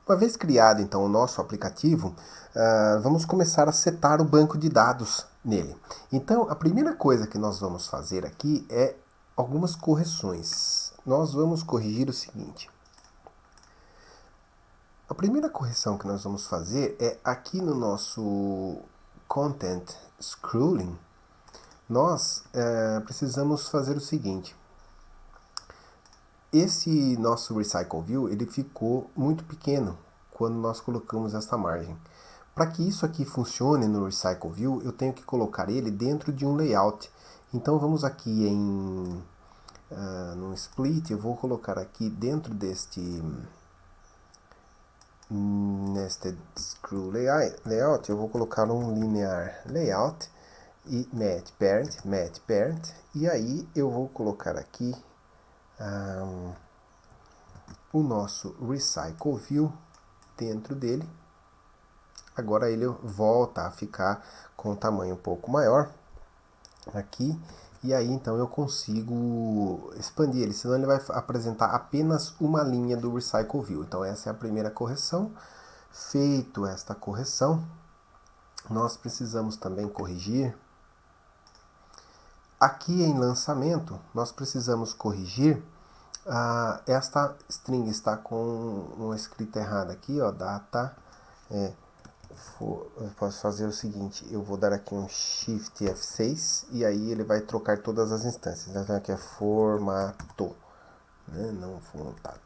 Uma vez criado então o nosso aplicativo, vamos começar a setar o banco de dados nele. Então a primeira coisa que nós vamos fazer aqui é algumas correções. Nós vamos corrigir o seguinte. A primeira correção que nós vamos fazer é aqui no nosso Content Scrolling, nós precisamos fazer o seguinte. Esse nosso Recycle View ele ficou muito pequeno quando nós colocamos essa margem. Para que isso aqui funcione no Recycle View, eu tenho que colocar ele dentro de um layout. Então vamos aqui no Split, eu vou colocar aqui dentro deste Nested Screw Layout, eu vou colocar um Linear Layout e Math Parent, e aí eu vou colocar aqui o nosso Recycle View dentro dele. Agora ele volta a ficar com um tamanho um pouco maior aqui, e aí então eu consigo expandir ele, senão ele vai apresentar apenas uma linha do Recycle View. Então essa é a primeira correção. Feito esta correção, nós precisamos também corrigir. Aqui em lançamento, nós precisamos corrigir esta string está com uma escrita errada aqui, ó, data. Eu posso fazer o seguinte, eu vou dar aqui um Shift F6 e aí ele vai trocar todas as instâncias. Então aqui é formato, né? Não formatado.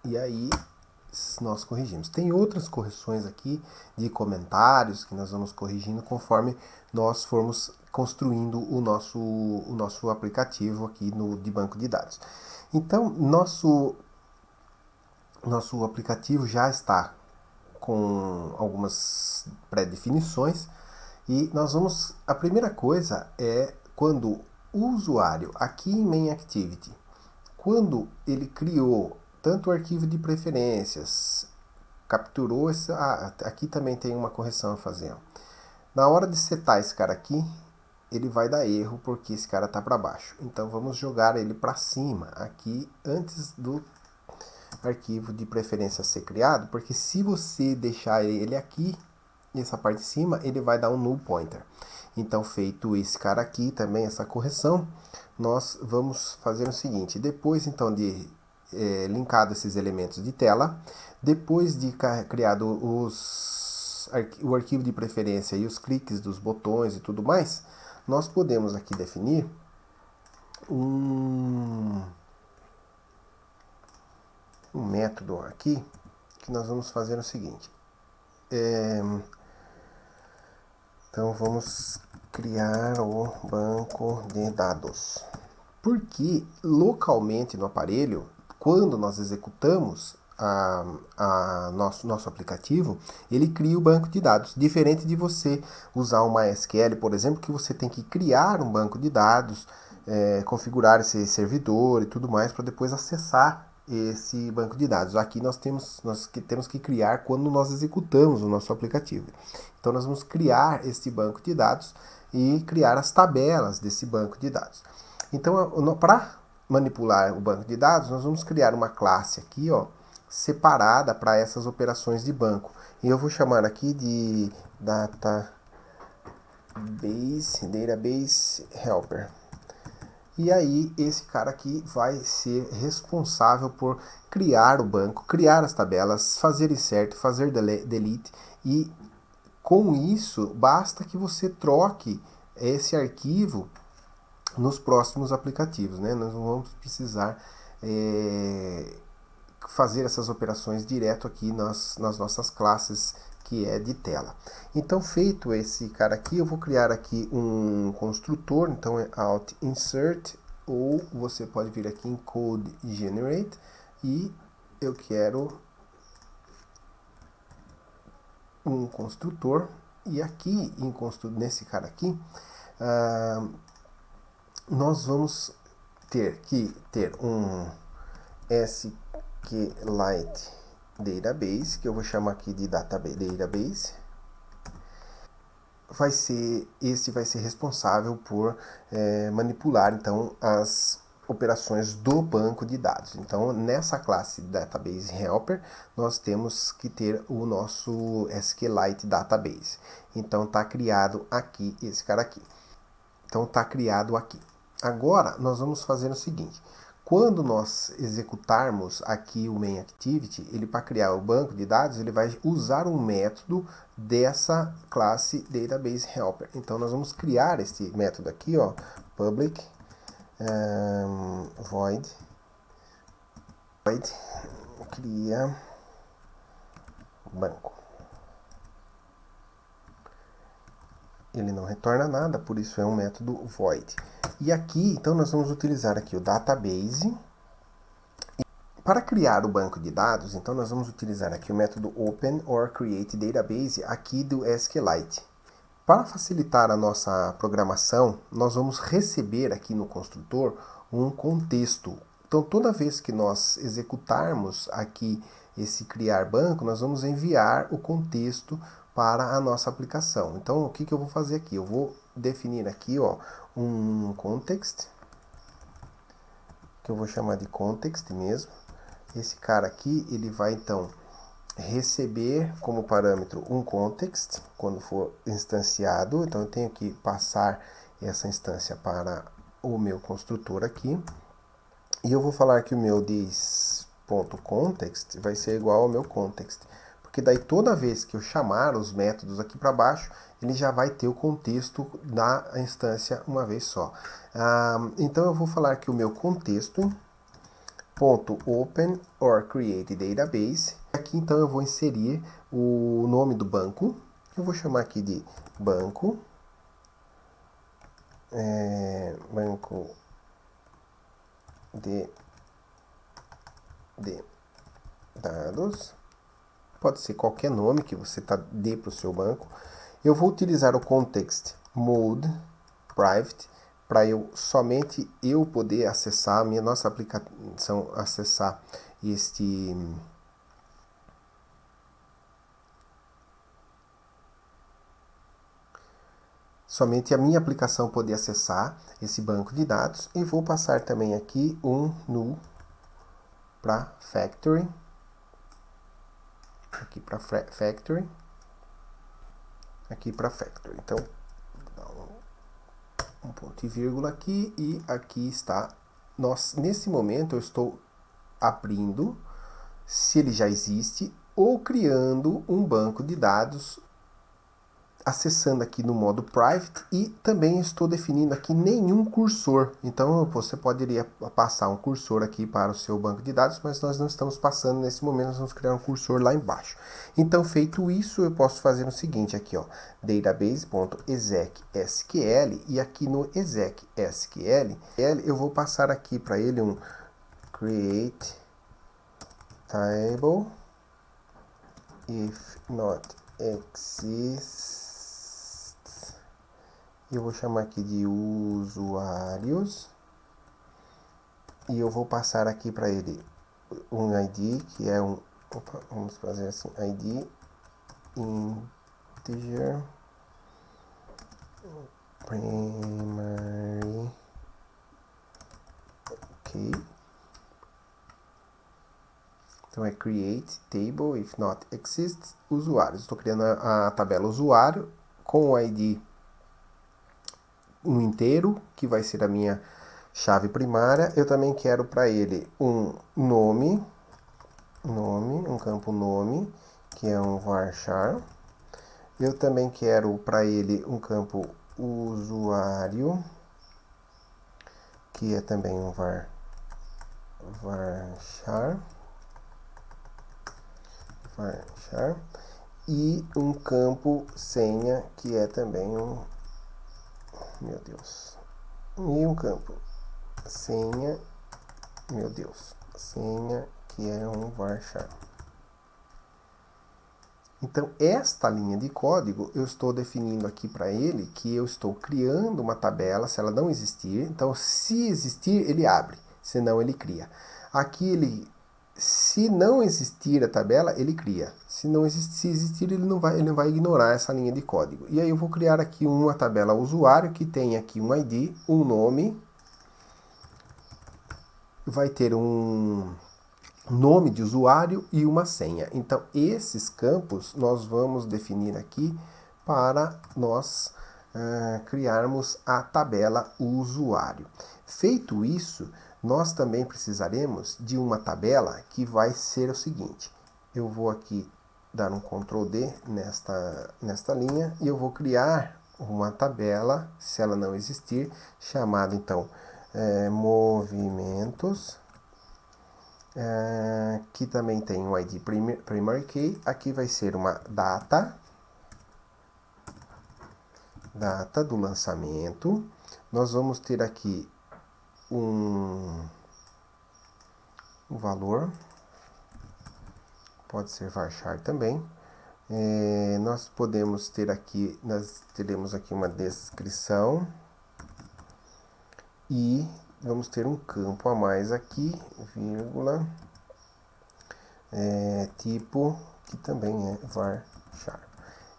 E aí nós corrigimos. Tem outras correções aqui de comentários que nós vamos corrigindo conforme nós formos construindo o nosso aplicativo aqui de banco de dados. Então, nosso aplicativo já está com algumas pré-definições e a primeira coisa é quando o usuário aqui em Main Activity, quando ele criou tanto o arquivo de preferências, capturou aqui também tem uma correção a fazer. Na hora de setar esse cara aqui, ele vai dar erro porque esse cara está para baixo. Então vamos jogar ele para cima aqui antes do arquivo de preferência ser criado, porque se você deixar ele aqui, nessa parte de cima, ele vai dar um null pointer. Então, feito esse cara aqui também, essa correção, nós vamos fazer o seguinte, depois então de linkado esses elementos de tela, depois de criado o arquivo de preferência e os cliques dos botões e tudo mais, nós podemos aqui definir um método aqui, que nós vamos fazer o seguinte. Então vamos criar o banco de dados. Porque localmente no aparelho, quando nós executamos nosso aplicativo, ele cria o banco de dados. Diferente de você usar o MySQL, por exemplo, que você tem que criar um banco de dados, configurar esse servidor e tudo mais para depois acessar esse banco de dados. Aqui nós temos que criar quando nós executamos o nosso aplicativo. Então nós vamos criar este banco de dados e criar as tabelas desse banco de dados. Então, para manipular o banco de dados, nós vamos criar uma classe aqui, ó, separada para essas operações de banco. E eu vou chamar aqui de database helper. E aí esse cara aqui vai ser responsável por criar o banco, criar as tabelas, fazer insert, fazer delete, e com isso basta que você troque esse arquivo nos próximos aplicativos, né? Nós não vamos precisar fazer essas operações direto aqui nas nossas classes que é de tela. Então, feito esse cara aqui, eu vou criar aqui um construtor, então é alt insert, ou você pode vir aqui em code generate, e eu quero um construtor, e aqui nesse cara aqui, nós vamos ter que ter um SQLite database, que eu vou chamar aqui de database. Esse vai ser responsável por manipular então as operações do banco de dados. Então, nessa classe Database Helper, nós temos que ter o nosso SQLite Database. Então, está criado aqui, esse cara aqui. Então, está criado aqui. Agora, nós vamos fazer o seguinte. Quando nós executarmos aqui o main activity, ele para criar o banco de dados, ele vai usar um método dessa classe Database Helper. Então, nós vamos criar esse método aqui, ó, public void cria banco. Ele não retorna nada, por isso é um método void. E aqui, então, nós vamos utilizar aqui o database. Para criar o banco de dados, então, nós vamos utilizar aqui o método open or create database aqui do SQLite. Para facilitar a nossa programação, nós vamos receber aqui no construtor um contexto. Então, toda vez que nós executarmos aqui esse criar banco, nós vamos enviar o contexto para a nossa aplicação. Então, o que eu vou fazer aqui? Eu vou definir aqui, ó, um context, que eu vou chamar de context mesmo. Esse cara aqui, ele vai, então, receber como parâmetro um context quando for instanciado. Então eu tenho que passar essa instância para o meu construtor aqui. E eu vou falar que o meu this.context vai ser igual ao meu context. Porque daí toda vez que eu chamar os métodos aqui para baixo, ele já vai ter o contexto da instância uma vez só. Então eu vou falar que o meu contexto .open or create database. Aqui então eu vou inserir o nome do banco. Eu vou chamar aqui de banco. Banco de dados. Pode ser qualquer nome que você dê para o seu banco. Eu vou utilizar o context mode private para somente eu poder acessar a nossa aplicação, acessar somente a minha aplicação poder acessar esse banco de dados. E vou passar também aqui um null para factory, aqui para factory, aqui para factory. Então, um ponto e vírgula aqui, e aqui está. Nesse momento eu estou abrindo, se ele já existe, ou criando um banco de dados, acessando aqui no modo private, e também estou definindo aqui nenhum cursor. Então você poderia passar um cursor aqui para o seu banco de dados, mas nós não estamos passando nesse momento, nós vamos criar um cursor lá embaixo. Então, feito isso, eu posso fazer o seguinte aqui, ó, database.exec.sql, e aqui no exec.sql eu vou passar aqui para ele um create table if not exists. Eu vou chamar aqui de usuários. E eu vou passar aqui para ele um ID, que é um... Opa, vamos fazer assim, ID integer primary. Ok. Então é create table if not exists usuários. Estou criando a tabela usuário com o ID um inteiro, que vai ser a minha chave primária. Eu também quero para ele um nome, um campo nome, que é um varchar. Eu também quero para ele um campo usuário, que é também um varchar. E um campo senha, que é também um... Meu Deus. E um campo senha, meu Deus, senha, que é um varchar. Então, esta linha de código, eu estou definindo aqui para ele que eu estou criando uma tabela, se ela não existir. Então, se existir, ele abre, senão ele cria. Aqui, se não existir a tabela, ele cria. Se existir, ele não vai ignorar essa linha de código. E aí eu vou criar aqui uma tabela usuário que tem aqui um ID, um nome vai ter um nome de usuário e uma senha. Então, esses campos nós vamos definir aqui para nós criarmos a tabela usuário. Feito isso, nós também precisaremos de uma tabela que vai ser o seguinte. Eu vou aqui dar um Ctrl D nesta linha e eu vou criar uma tabela, se ela não existir, chamada então movimentos, que também tem um ID primary key. Aqui vai ser uma data do lançamento. Nós vamos ter aqui um valor, pode ser varchar também. Nós podemos ter aqui, nós teremos aqui uma descrição e vamos ter um campo a mais aqui, vírgula, tipo, que também é varchar.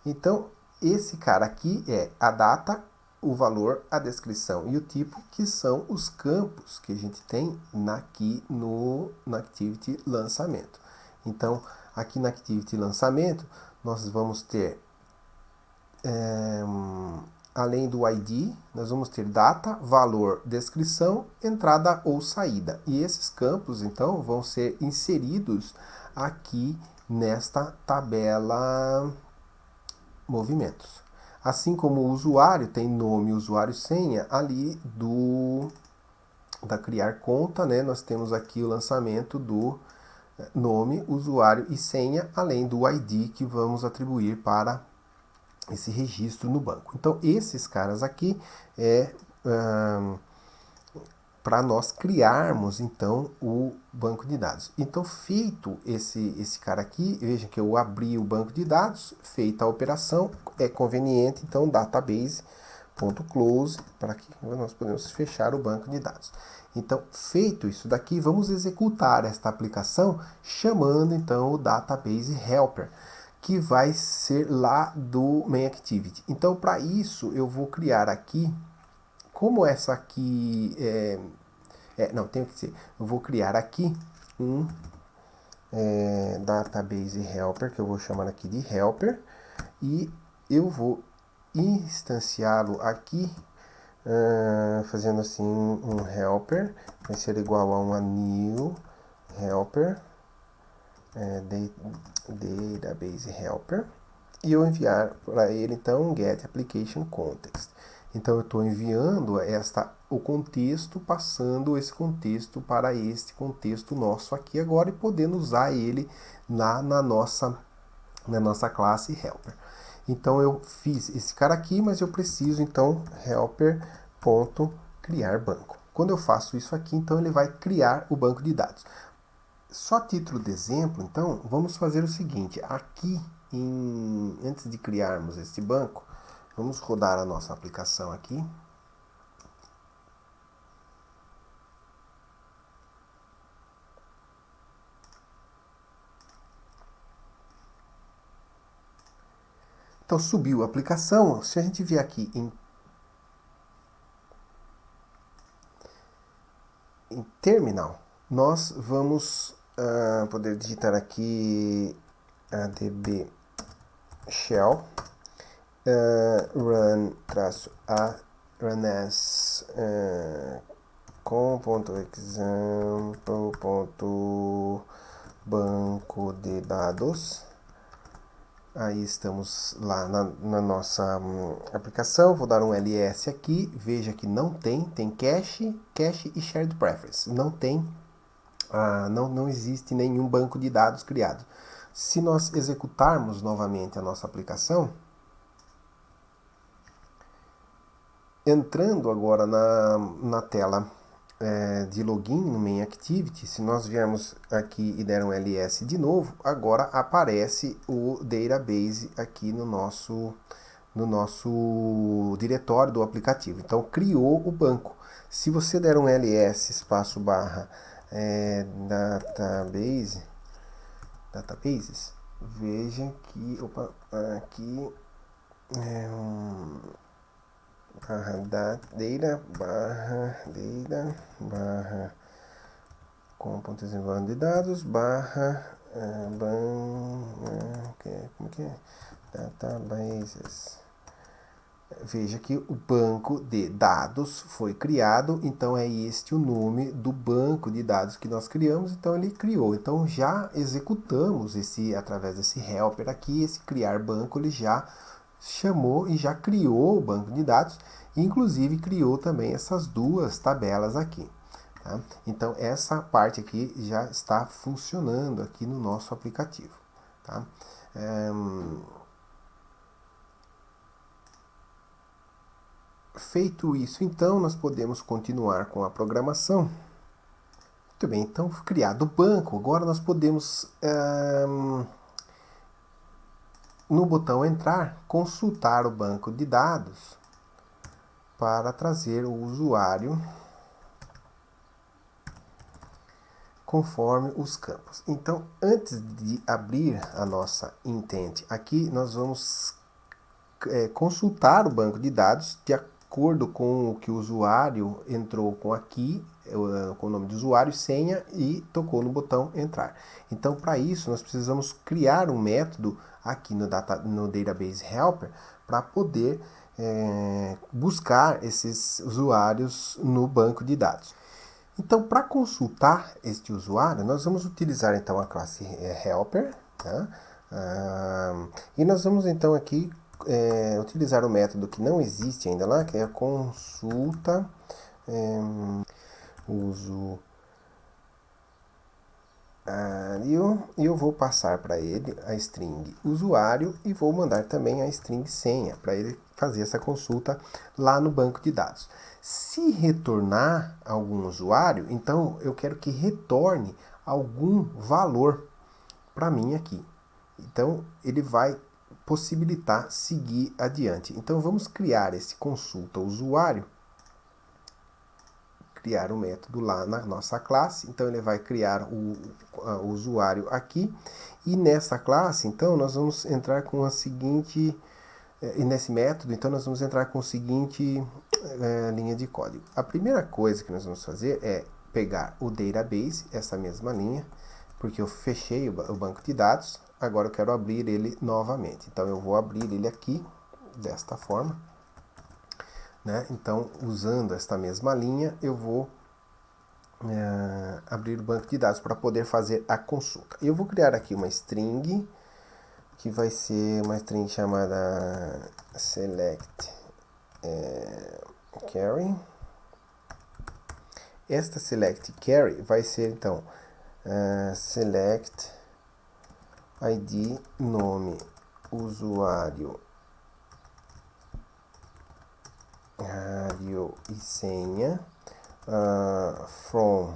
Então, esse cara aqui é a data, o valor, a descrição e o tipo, que são os campos que a gente tem aqui no Activity lançamento. Então, aqui na Activity lançamento, nós vamos ter, além do ID, nós vamos ter data, valor, descrição, entrada ou saída. E esses campos, então, vão ser inseridos aqui nesta tabela movimentos. Assim como o usuário tem nome, usuário e senha, ali da criar conta, né, nós temos aqui o lançamento do nome, usuário e senha, além do ID que vamos atribuir para esse registro no banco. Então, esses caras aqui para nós criarmos, então, o banco de dados. Então, feito esse cara aqui, veja que eu abri o banco de dados, feita a operação, é conveniente, então, database.close, para que nós podemos fechar o banco de dados. Então, feito isso daqui, vamos executar esta aplicação chamando, então, o database helper, que vai ser lá do main activity. Então, para isso, eu vou criar aqui, como essa aqui tenho que ser, eu vou criar aqui um database helper, que eu vou chamar aqui de helper, e eu vou instanciá-lo aqui, fazendo assim um helper, vai ser igual a uma new helper, database helper, e eu enviar para ele então um get application context. Então eu estou enviando o contexto, passando esse contexto para este contexto nosso aqui agora e podendo usar ele lá na nossa classe helper. Então eu fiz esse cara aqui, mas eu preciso então helper.criar banco. Quando eu faço isso aqui, então ele vai criar o banco de dados. Só a título de exemplo, então, vamos fazer o seguinte. Aqui, antes de criarmos este banco, vamos rodar a nossa aplicação aqui. Então, subiu a aplicação. Se a gente vier aqui em terminal, nós vamos poder digitar aqui adb shell run as com.example.banco de dados. Aí estamos lá na nossa aplicação, vou dar um ls aqui, veja que não tem cache e shared preference, não tem, não existe nenhum banco de dados criado. Se nós executarmos novamente a nossa aplicação, entrando agora na tela de login no main activity, se nós viermos aqui e der um ls de novo, agora aparece o database aqui no nosso diretório do aplicativo. Então criou o banco. Se você der um ls espaço barra databases, veja que aqui barra data barra com pontozinho banco de dados, barra, como que é? Databases. Veja que o banco de dados foi criado, então é este o nome do banco de dados que nós criamos, então ele criou. Então já executamos através desse helper aqui, esse criar banco, ele já chamou e já criou o banco de dados, inclusive criou também essas duas tabelas aqui. Tá? Então essa parte aqui já está funcionando aqui no nosso aplicativo. Tá? Feito isso, então, nós podemos continuar com a programação. Muito bem, então, criado o banco, agora nós podemos, no botão entrar, consultar o banco de dados para trazer o usuário conforme os campos. Então, antes de abrir a nossa intent aqui, nós vamos consultar o banco de dados de acordo com o que o usuário entrou com aqui, com o nome de usuário, senha e tocou no botão entrar. Então, para isso, nós precisamos criar um método aqui no Database Helper para poder buscar esses usuários no banco de dados. Então, para consultar este usuário, nós vamos utilizar então a classe Helper, tá? E nós vamos então aqui utilizar o método que não existe ainda lá, que é a consulta usuário, e eu vou passar para ele a string usuário e vou mandar também a string senha para ele fazer essa consulta lá no banco de dados. Se retornar algum usuário, então eu quero que retorne algum valor para mim aqui. Então ele vai possibilitar seguir adiante. Então vamos criar esse consulta usuário, criar um método lá na nossa classe. Então ele vai criar o usuário aqui, e nessa classe então nós vamos entrar com a seguinte, e nesse método então nós vamos entrar com a seguinte linha de código. A primeira coisa que nós vamos fazer é pegar o database, essa mesma linha, porque eu fechei o banco de dados, agora eu quero abrir ele novamente. Então eu vou abrir ele aqui, desta forma, né? Então, usando esta mesma linha, eu vou abrir o banco de dados para poder fazer a consulta. Eu vou criar aqui uma string, que vai ser uma string chamada select carry. Esta select carry vai ser então select ID, nome, usuário, e senha, from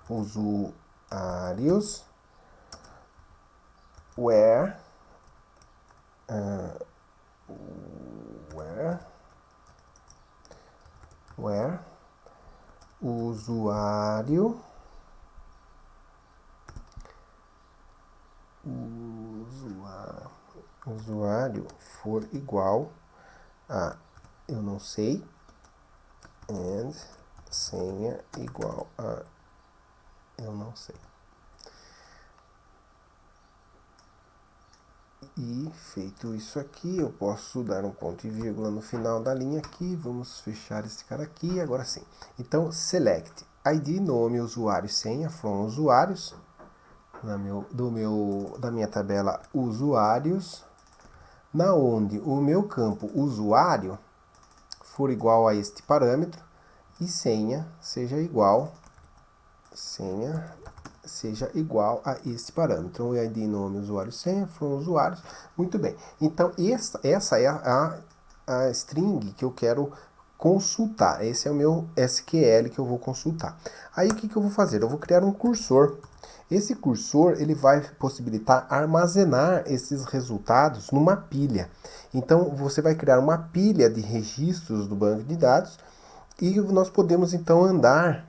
usuários, where usuário for igual a eu não sei, and senha igual a eu não sei. E feito isso aqui, eu posso dar um ponto e vírgula no final da linha aqui. Vamos fechar esse cara aqui, agora sim. Então, select ID, nome, usuário, senha, from usuários, da minha tabela usuários, na onde o meu campo usuário for igual a este parâmetro e senha seja igual a este parâmetro. Então, o ID, nome, usuário, senha, from usuários. Muito bem. Então, essa é a string que eu quero consultar. Esse é o meu SQL que eu vou consultar. Aí, o que eu vou fazer? Eu vou criar um cursor. Esse cursor ele vai possibilitar armazenar esses resultados numa pilha. Então, você vai criar uma pilha de registros do banco de dados e nós podemos, então, andar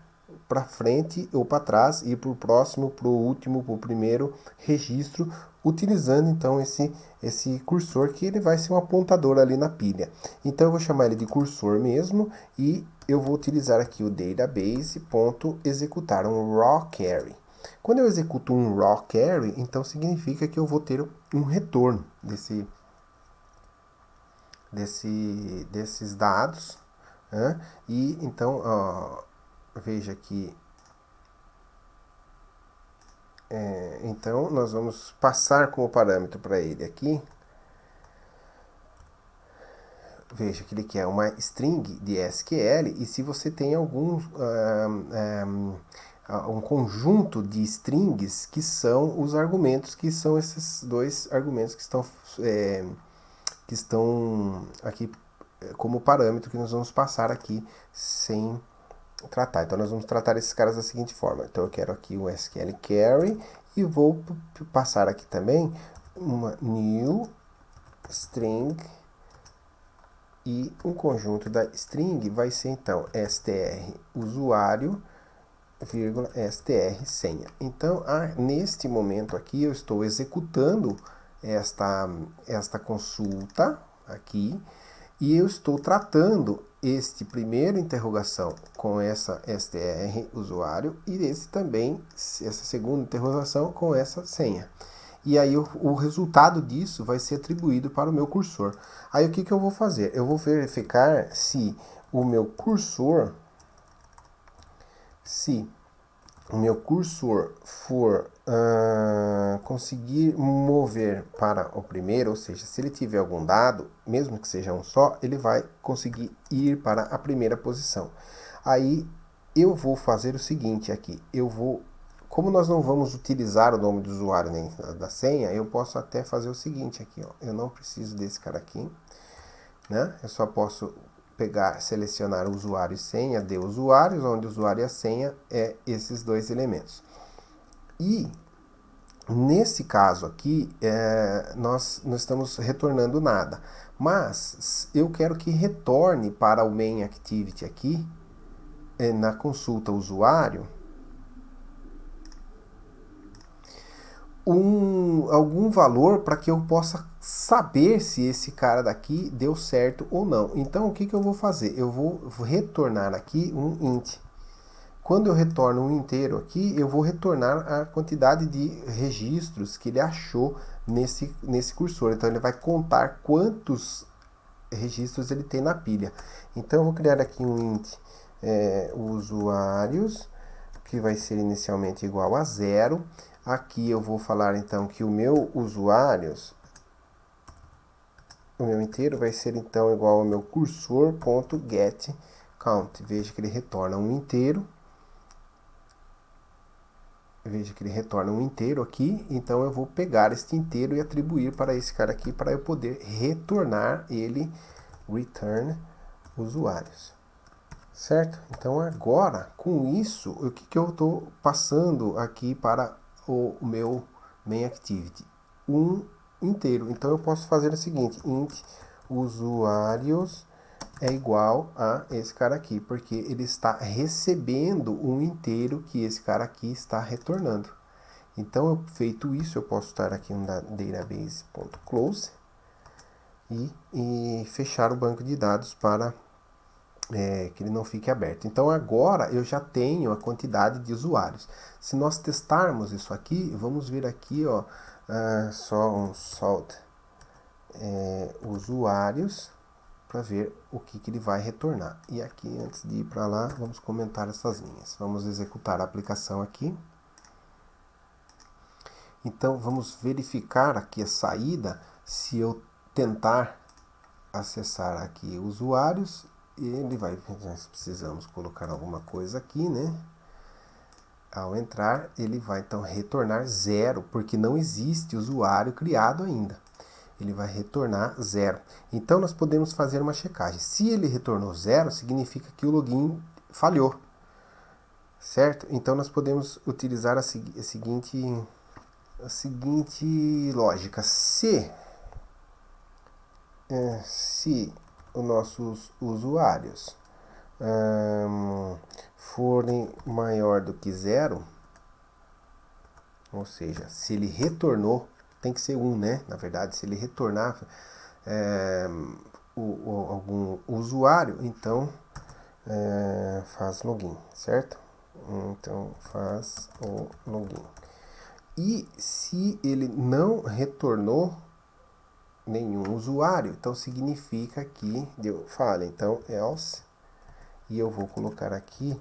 para frente ou para trás, ir para o próximo, para o último, para o primeiro registro, utilizando então esse cursor, que ele vai ser um apontador ali na pilha. Então eu vou chamar ele de cursor mesmo, e eu vou utilizar aqui o database.executar um raw query. Quando eu executo um raw query, então significa que eu vou ter um retorno desses dados, né? E então, veja que então nós vamos passar como parâmetro para ele aqui. Veja que ele quer uma string de SQL, e se você tem um conjunto de strings que são os argumentos, que são esses dois argumentos que estão aqui como parâmetro que nós vamos passar aqui sem tratar. Então nós vamos tratar esses caras da seguinte forma. Então eu quero aqui o SQL query e vou passar aqui também uma new string, e um conjunto da string vai ser então str usuário, str senha. Então, neste momento aqui, eu estou executando esta consulta aqui, e eu estou tratando este primeiro interrogação com essa str usuário, e essa segunda interrogação com essa senha. E aí o resultado disso vai ser atribuído para o meu cursor. Aí o que eu vou fazer? Eu vou verificar se o meu cursor for conseguir mover para o primeiro, ou seja, se ele tiver algum dado, mesmo que seja um só, ele vai conseguir ir para a primeira posição. Aí eu vou fazer o seguinte aqui, como nós não vamos utilizar o nome do usuário nem da senha, eu posso até fazer o seguinte aqui, ó. Eu não preciso desse cara aqui, né? Eu só posso selecionar o usuário e senha de usuários, onde o usuário e a senha é esses dois elementos. E nesse caso aqui, nós não estamos retornando nada, mas eu quero que retorne para o main activity aqui, na consulta usuário, algum valor para que eu possa saber se esse cara daqui deu certo ou não. Então o que eu vou fazer? Eu vou retornar aqui um int. Quando eu retorno um inteiro aqui, eu vou retornar a quantidade de registros que ele achou nesse cursor. Então ele vai contar quantos registros ele tem na pilha. Então eu vou criar aqui um int usuários, que vai ser inicialmente igual a 0. Aqui eu vou falar então que o meu usuários, o meu inteiro, vai ser então igual ao meu cursor.getCount. Veja que ele retorna um inteiro. Veja que ele retorna um inteiro aqui. Então eu vou pegar este inteiro e atribuir para esse cara aqui, para eu poder retornar ele, return usuários. Certo? Então agora, com isso, o que eu estou passando aqui para o meu main activity? Um inteiro. Então eu posso fazer o seguinte, int usuários é igual a esse cara aqui, porque ele está recebendo um inteiro que esse cara aqui está retornando. Então, feito isso, eu posso estar aqui no database.close e fechar o banco de dados para que ele não fique aberto. Então agora eu já tenho a quantidade de usuários. Se nós testarmos isso aqui, vamos ver aqui, ó, só um salt usuários, para ver o que ele vai retornar. E aqui, antes de ir para lá, vamos comentar essas linhas. Vamos executar a aplicação aqui. Então vamos verificar aqui a saída. Se eu tentar acessar aqui usuários, ele vai, nós precisamos colocar alguma coisa aqui, né? Ao entrar, ele vai então retornar 0, porque não existe usuário criado ainda. Ele vai retornar 0. Então nós podemos fazer uma checagem. Se ele retornou 0, significa que o login falhou. Certo? Então nós podemos utilizar a seguinte lógica. Se os nossos usuários forem maior do que 0, ou seja, se ele retornou, tem que ser 1, né? Na verdade, se ele retornar algum usuário, então faz login, certo? Então faz o login. E se ele não retornou nenhum usuário, então significa que deu falha. Então else, e eu vou colocar aqui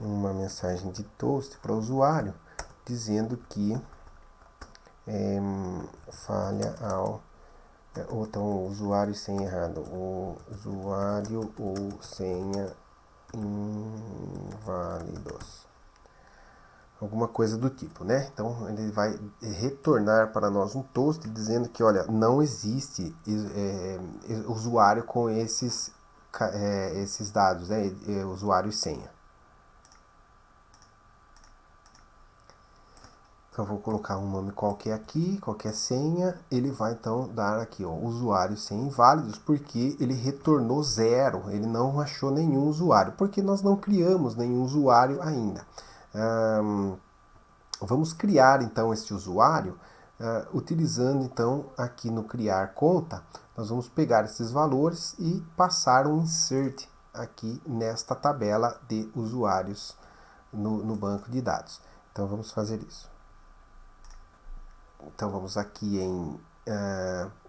uma mensagem de toast para o usuário dizendo que falha ao ou então usuário e senha errado, o usuário ou senha inválidos, alguma coisa do tipo, né? Então ele vai retornar para nós um toast dizendo que, olha, não existe usuário com esses dados, né? Usuário e senha. Então, eu vou colocar um nome qualquer aqui, qualquer senha. Ele vai então dar aqui, ó, usuário sem inválidos, porque ele retornou 0. Ele não achou nenhum usuário, porque nós não criamos nenhum usuário ainda. Vamos criar então este usuário utilizando então aqui no criar conta. Nós vamos pegar esses valores e passar um insert aqui nesta tabela de usuários no banco de dados. Então vamos fazer isso. Então vamos aqui em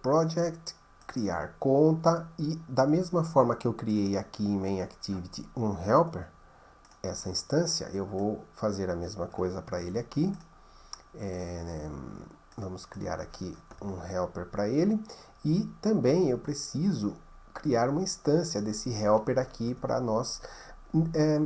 Project, criar conta, e da mesma forma que eu criei aqui em Main Activity um helper, essa instância, eu vou fazer a mesma coisa para ele aqui. Vamos criar aqui um helper para ele, e também eu preciso criar uma instância desse helper aqui para nós.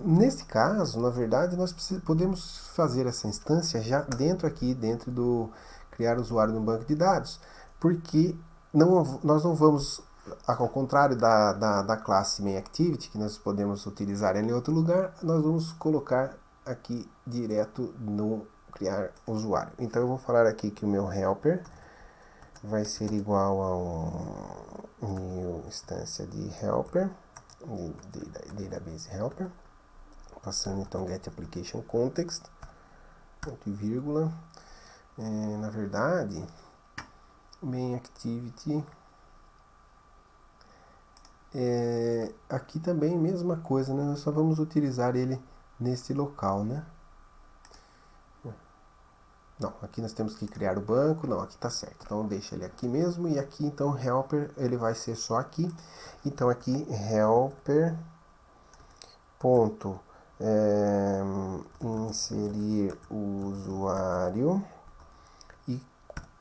Nesse caso, na verdade, nós podemos fazer essa instância já dentro do criar usuário no banco de dados, porque nós não vamos, ao contrário da classe MainActivity, que nós podemos utilizar em outro lugar, nós vamos colocar aqui direto no criar usuário. Então eu vou falar aqui que o meu helper vai ser igual a new instância de helper, database helper, passando então get application context, ponto e vírgula. Na verdade, main activity aqui também mesma coisa, né? Nós só vamos utilizar ele neste local, né? Não, aqui nós temos que criar o banco. Não, aqui está certo. Então deixa ele aqui mesmo. E aqui então helper ele vai ser só aqui. Então aqui helper ponto inserir usuário, e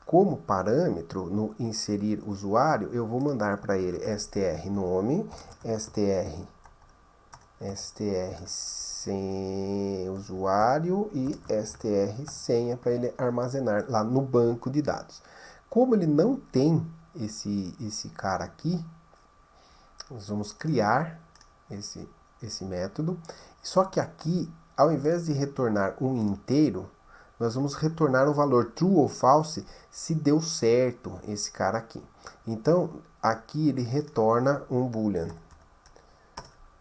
como parâmetro no inserir usuário eu vou mandar para ele str nome, str sem usuário e str senha para ele armazenar lá no banco de dados. Como ele não tem esse cara aqui, nós vamos criar esse método. Só que aqui, ao invés de retornar um inteiro, nós vamos retornar o valor true ou false se deu certo esse cara aqui. Então, aqui ele retorna um boolean,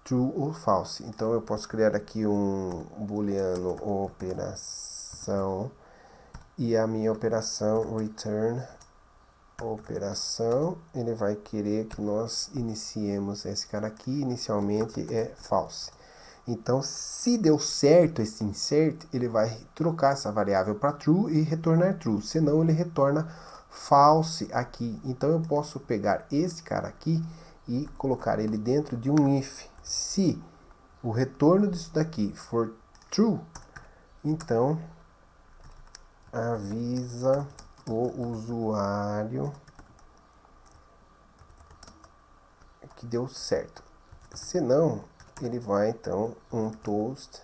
true ou false. Então, eu posso criar aqui um booleano operação, e a minha operação return operação, ele vai querer que nós iniciemos esse cara aqui, inicialmente é false. Então, se deu certo esse insert, ele vai trocar essa variável para true e retornar true, senão ele retorna false aqui. Então, eu posso pegar esse cara aqui e colocar ele dentro de um if. Se o retorno disso daqui for true, então avisa o usuário que deu certo. Se não, ele vai então um toast.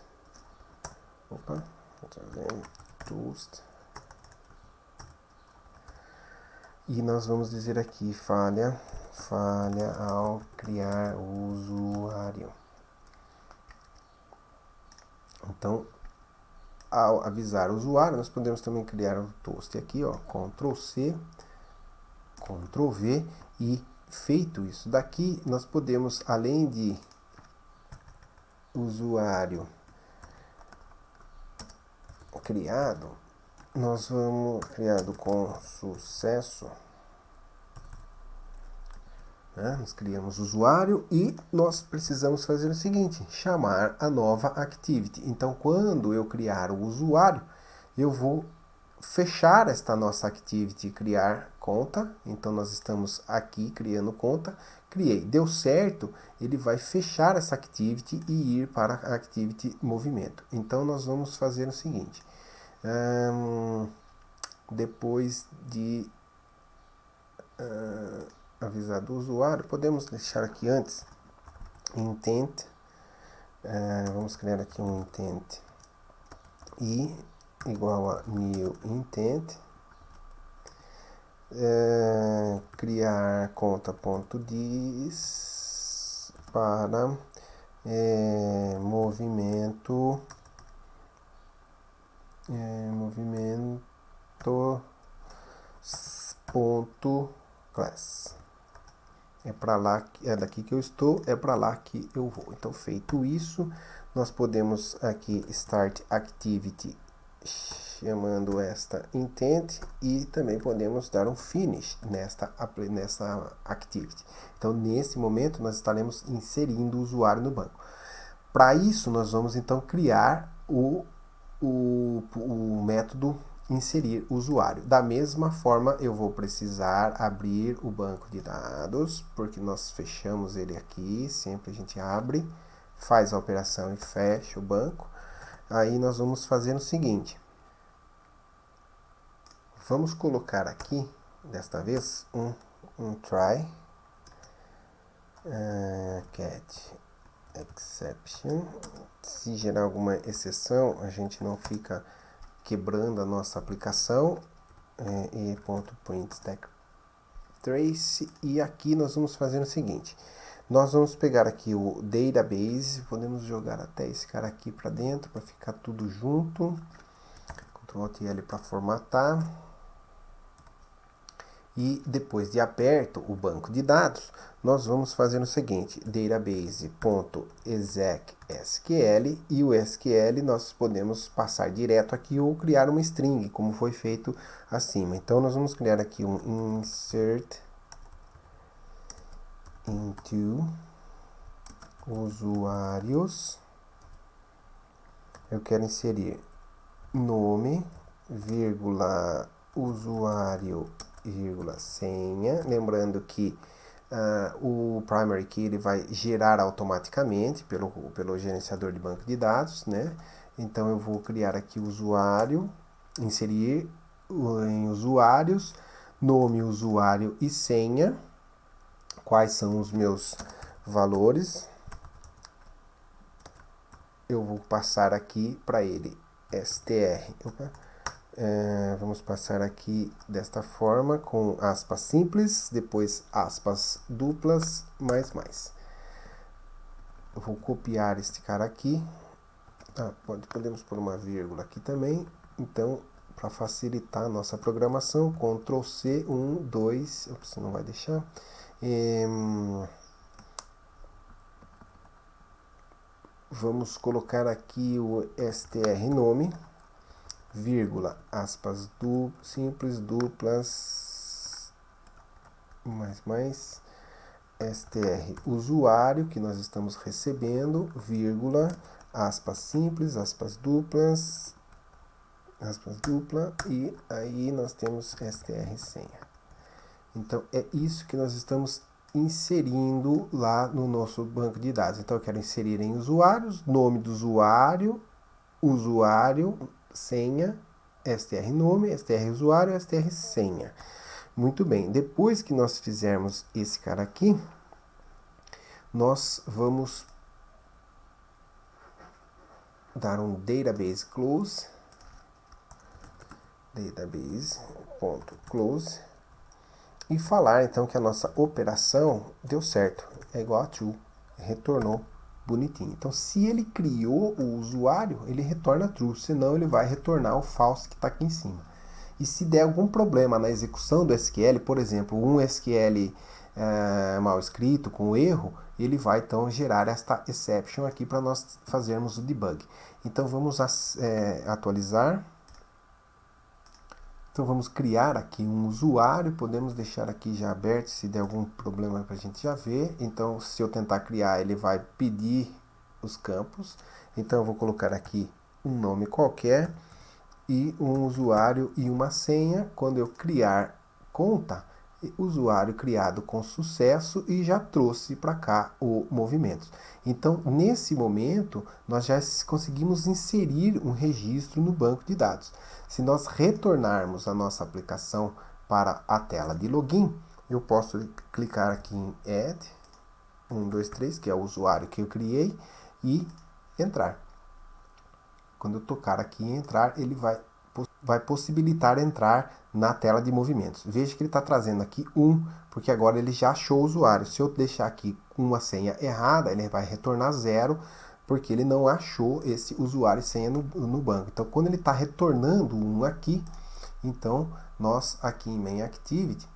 Opa, toast. E nós vamos dizer aqui falha ao criar o usuário. Então, ao avisar o usuário, nós podemos também criar um toast aqui, ó, Ctrl C, Ctrl V, e feito isso daqui, nós podemos, além de usuário criado, nós vamos criado com sucesso, né? Nós criamos o usuário e nós precisamos fazer o seguinte, chamar a nova activity. Então, quando eu criar o usuário, eu vou fechar esta nossa activity, criar conta. Então, nós estamos aqui criando conta, criei, deu certo, ele vai fechar essa activity e ir para a activity movimento. Então, nós vamos fazer o seguinte, depois de avisar do usuário, podemos deixar aqui antes intent, vamos criar aqui um intent i igual a new intent, criar conta.dis para movimento ponto class. É para lá, é daqui que eu estou, é para lá que eu vou. Então, feito isso, nós podemos aqui start activity chamando esta intent e também podemos dar um finish nessa activity. Então, nesse momento, nós estaremos inserindo o usuário no banco. Para isso, nós vamos então criar o método inserir usuário. Da mesma forma, eu vou precisar abrir o banco de dados, porque nós fechamos ele aqui, sempre a gente abre, faz a operação e fecha o banco. Aí nós vamos fazer o seguinte, vamos colocar aqui, desta vez, um try, cat exception. Se gerar alguma exceção, a gente não fica quebrando a nossa aplicação, e.print_stack_trace, e aqui nós vamos fazer o seguinte, nós vamos pegar aqui o database, podemos jogar até esse cara aqui para dentro, para ficar tudo junto, Ctrl+L para formatar, e depois de aperto o banco de dados, nós vamos fazer o seguinte, database.exec.sql, e o SQL nós podemos passar direto aqui ou criar uma string, como foi feito acima. Então, nós vamos criar aqui um insert into usuários. Eu quero inserir nome, vírgula, usuário, vírgula, senha. Lembrando que o primary key ele vai gerar automaticamente pelo gerenciador de banco de dados, né? Então eu vou criar aqui o usuário, inserir em usuários, nome, usuário e senha. Quais são os meus valores? Eu vou passar aqui para ele str. Vamos passar aqui desta forma, com aspas simples, depois aspas duplas, mais. Eu vou copiar este cara aqui. Podemos pôr uma vírgula aqui também. Então, para facilitar a nossa programação, Ctrl C, 1, 2, você não vai deixar. Vamos colocar aqui o str nome, vírgula, aspas simples, duplas, mais, str usuário que nós estamos recebendo, vírgula, aspas simples, aspas dupla, e aí nós temos str senha. Então, é isso que nós estamos inserindo lá no nosso banco de dados. Então, eu quero inserir em usuários, nome do usuário, senha, str nome, str usuário, str senha. Muito bem, depois que nós fizermos esse cara aqui, nós vamos dar um database close, database.close, e falar então que a nossa operação deu certo, é igual a true, retornou bonitinho. Então, se ele criou o usuário, ele retorna true, senão ele vai retornar o false que está aqui em cima. E se der algum problema na execução do SQL, por exemplo, um SQL mal escrito, com erro, ele vai então gerar esta exception aqui para nós fazermos o debug. Então, vamos atualizar Então vamos criar aqui um usuário, podemos deixar aqui já aberto, se der algum problema para a gente já ver. Então se eu tentar criar, ele vai pedir os campos. Então eu vou colocar aqui um nome qualquer e um usuário e uma senha. Quando eu criar conta, usuário criado com sucesso, e já trouxe para cá o movimento. Então, nesse momento, nós já conseguimos inserir um registro no banco de dados. Se nós retornarmos a nossa aplicação para a tela de login, eu posso clicar aqui em Add 123, que é o usuário que eu criei, e entrar. Quando eu tocar aqui em entrar, ele vai possibilitar entrar na tela de movimentos. Veja que ele está trazendo aqui porque agora ele já achou o usuário. Se eu deixar aqui com uma senha errada, ele vai retornar 0, porque ele não achou esse usuário e senha no banco. Então, quando ele está retornando 1 aqui, então, nós aqui em Main Activity,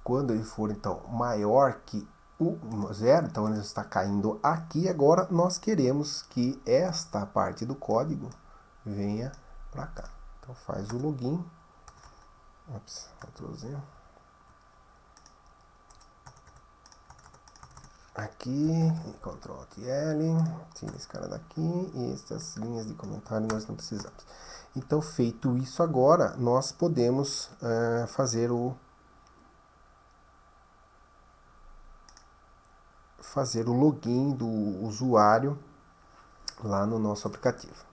quando ele for então maior que o 0, então ele está caindo aqui, agora nós queremos que esta parte do código venha para cá. Então faz o login. Ops, Ctrl+Z. Aqui, Ctrl+L, tira esse cara daqui, e essas linhas de comentário nós não precisamos. Então, feito isso agora, nós podemos fazer o login do usuário lá no nosso aplicativo.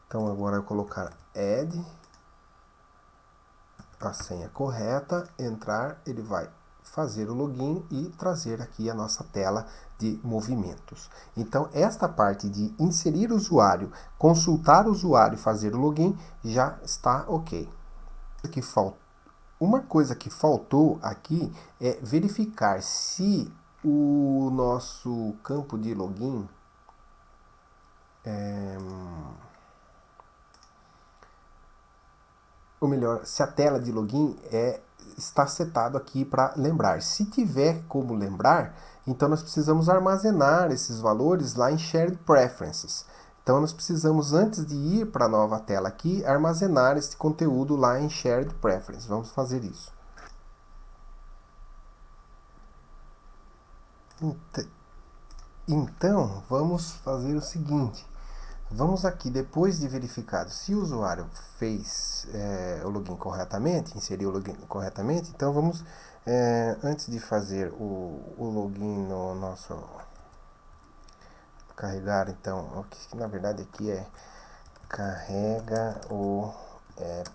Então agora eu vou colocar Add, a senha correta, entrar, ele vai fazer o login e trazer aqui a nossa tela de movimentos. Então esta parte de inserir o usuário, consultar o usuário e fazer o login já está ok. Uma coisa que faltou aqui é verificar se o nosso campo de login ou melhor, se a tela de login está setado aqui para lembrar. Se tiver como lembrar, então nós precisamos armazenar esses valores lá em Shared Preferences. Então nós precisamos, antes de ir para a nova tela aqui, armazenar esse conteúdo lá em Shared Preferences. Vamos fazer isso. Então, vamos fazer o seguinte. Vamos aqui, depois de verificado se o usuário fez o login corretamente, inseriu o login corretamente, então vamos, antes de fazer o login no nosso carregar, então, o que na verdade aqui é carrega o app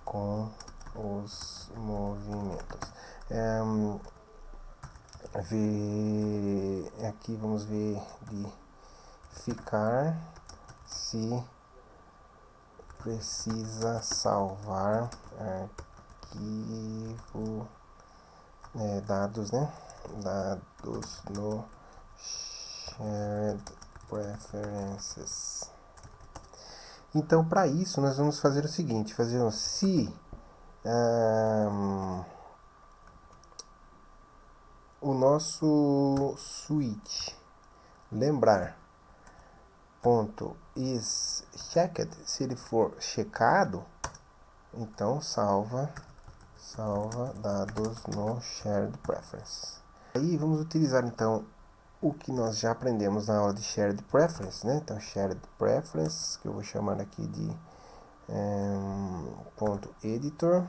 com os movimentos. Aqui vamos verificar se precisa salvar arquivo, dados, né? Dados no Shared Preferences. Então, para isso, nós vamos fazer o seguinte, se o nosso switch lembrar ponto is checked, se ele for checado, então salva dados no Shared Preference. Aí vamos utilizar então o que nós já aprendemos na aula de Shared Preference, né? Então Shared Preference, que eu vou chamar aqui de ponto editor,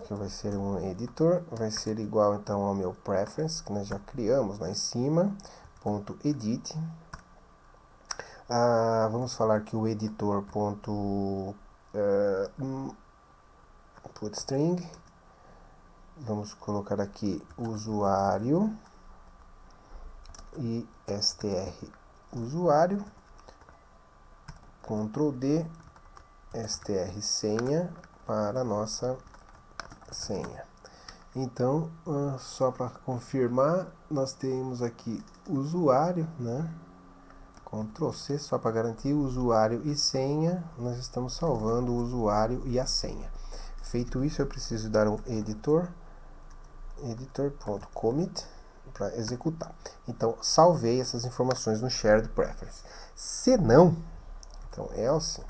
que vai ser um editor, vai ser igual então ao meu preference, que nós já criamos lá em cima, ponto edit. Vamos falar que o editor ponto put string, vamos colocar aqui usuário e str usuário, Ctrl D, str senha para a nossa senha. Então, só para confirmar, nós temos aqui usuário, né? Ctrl C, só para garantir usuário e senha, nós estamos salvando o usuário e a senha. Feito isso, eu preciso dar um editor.commit para executar. Então, salvei essas informações no Shared Preference. Se não, Então, else,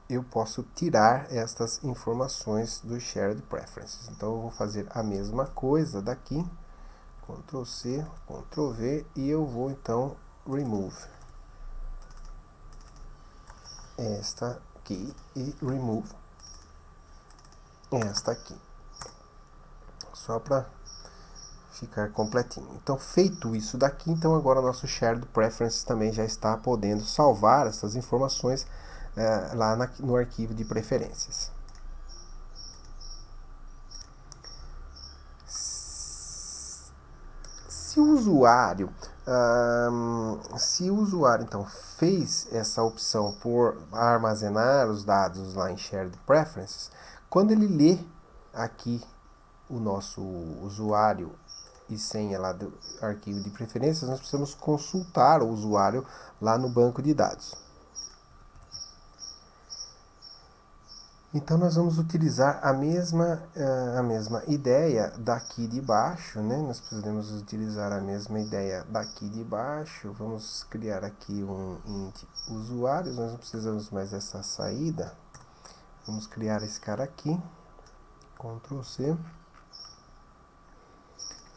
eu posso tirar estas informações do Shared Preferences. Então, eu vou fazer a mesma coisa daqui, Ctrl C, Ctrl V, e eu vou então remove esta aqui e remove esta aqui, só para ficar completinho. Então, feito isso daqui, então agora nosso Shared Preferences também já está podendo salvar essas informações lá no arquivo de preferências. Se o usuário então fez essa opção por armazenar os dados lá em Shared Preferences, quando ele lê aqui o nosso usuário e senha lá do arquivo de preferências, nós precisamos consultar o usuário lá no banco de dados. Então nós vamos utilizar a mesma ideia daqui de baixo, né? Nós podemos utilizar a mesma ideia daqui de baixo. Vamos criar aqui um int usuários, nós não precisamos mais dessa saída. Vamos criar esse cara aqui, Ctrl C.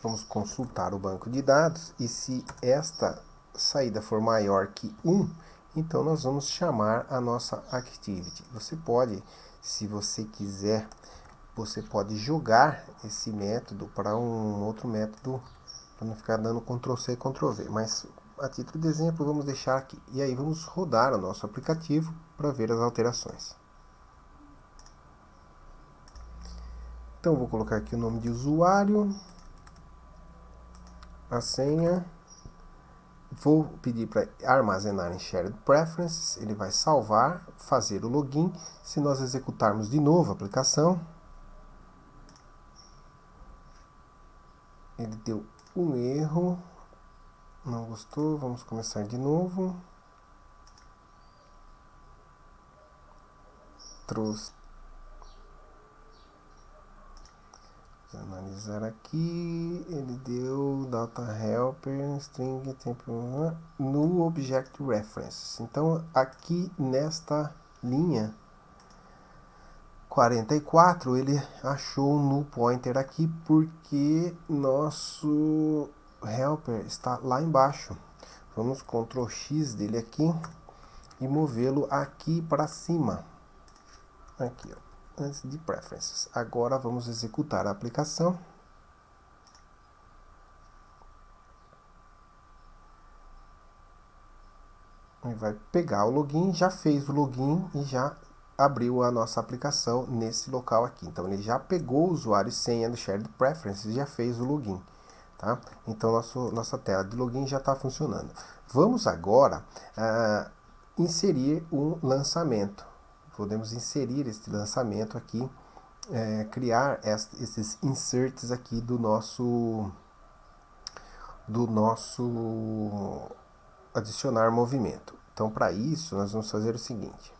Vamos consultar o banco de dados e se esta saída for maior que 1, então nós vamos chamar a nossa activity. Você pode, se você quiser, você pode jogar esse método para um outro método, para não ficar dando Ctrl C, Ctrl V. Mas a título de exemplo, vamos deixar aqui. E aí vamos rodar o nosso aplicativo para ver as alterações. Então vou colocar aqui o nome de usuário, a senha. Vou pedir para armazenar em Shared Preferences, ele vai salvar, fazer o login. Se nós executarmos de novo a aplicação, ele deu um erro, não gostou, vamos começar de novo. Trouxe. Vamos analisar aqui, ele deu data helper, string, tempo no object references. Então, aqui nesta linha 44, ele achou um null pointer aqui porque nosso helper está lá embaixo. Vamos Ctrl X dele aqui e movê-lo aqui para cima. Aqui, ó, antes de preferences. Agora vamos executar a aplicação. Ele vai pegar o login, já fez o login e já abriu a nossa aplicação nesse local aqui. Então ele já pegou o usuário e senha do Shared Preferences e já fez o login. Tá? Então nossa tela de login já está funcionando. Vamos agora inserir um lançamento. Podemos inserir este lançamento aqui, criar esses inserts aqui do nosso adicionar movimento. Então, para isso, nós vamos fazer o seguinte.